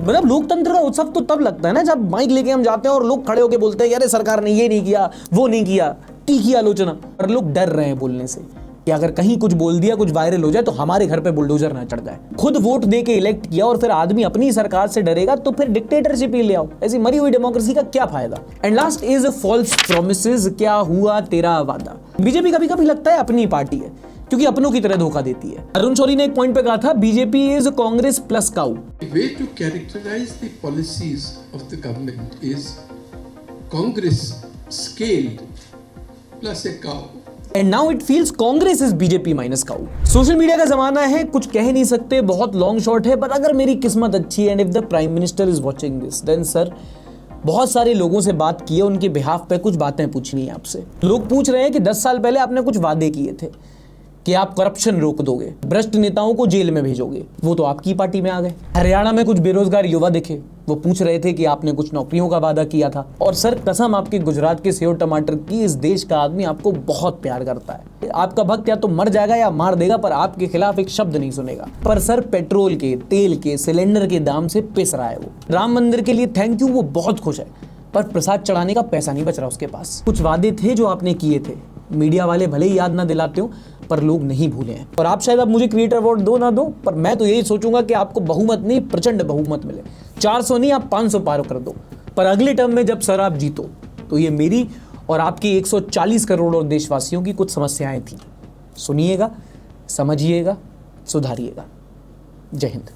मतलब लोकतंत्र का उत्सव तो तब लगता है ना जब माइक लेके हम जाते हैं और लोग खड़े होके बोलते हैं अरे सरकार ने ये नहीं किया, वो नहीं किया, तीखी आलोचना। और लोग डर रहे हैं बोलने से कि अगर कहीं कुछ बोल दिया, कुछ वायरल हो जाए तो हमारे घर पे बुलडोजर ना चढ़ जाए। खुद वोट दे के इलेक्ट किया और फिर आदमी अपनी सरकार से डरेगा तो फिर डिक्टेटरशिप ही ले आओ। ऐसी मरी हुई डेमोक्रेसी का क्या फायदा। And last is false promises, क्या हुआ तेरा वादा। बीजेपी कभी कभी लगता है अपनी पार्टी है क्योंकि अपनों की तरह धोखा देती है। अरुण शौरी ने एक पॉइंट पे कहा था BJP is Congress plus cow. way to characterize the policies of the government is Congress scaled plus a cow. And now it feels Congress is BJP minus cow. Social media का जमाना है, कुछ कह नहीं सकते, बहुत लॉन्ग शॉट है, पर अगर मेरी किस्मत अच्छी है and if the prime minister is watching this then sir, बहुत सारे लोगों से बात की है, उनके बिहाफ पे कुछ बातें पूछनी है आपसे। लोग पूछ रहे हैं कि 10 साल पहले आपने कुछ वादे किए थे कि आप करप्शन रोक दोगे, भ्रष्ट नेताओं को जेल में भेजोगे, वो तो आपकी पार्टी में आ गए। हरियाणा में कुछ बेरोजगार युवा दिखे, वो पूछ रहे थे कि आपने कुछ नौकरियों का वादा किया था। और सर कसम आपके गुजरात के सेव टमाटर की, इस देश का आदमी आपको बहुत प्यार करता है। आपका भक्त या तो मर जाएगा या मार देगा पर आपके खिलाफ एक शब्द नहीं सुनेगा। पर सर पेट्रोल के, तेल के, सिलेंडर के दाम से पिस रहा है वो। राम मंदिर के लिए थैंक यू, वो बहुत खुश है, पर प्रसाद चढ़ाने का पैसा नहीं बच रहा उसके पास। कुछ वादे थे जो आपने किए थे, मीडिया वाले भले ही याद ना दिलाते हो पर लोग नहीं भूले हैं। और आप शायद अब मुझे क्रिएटर अवार्ड दो ना दो, पर मैं तो यही सोचूंगा कि आपको बहुमत नहीं, प्रचंड बहुमत मिले। 400 नहीं, आप 500 पार कर दो। पर अगले टर्म में जब सर आप जीतो तो ये मेरी और आपकी 140 करोड़ और देशवासियों की कुछ समस्याएं थी। सुनिएगा, समझिएगा, सुधारिएगा। जय हिंद।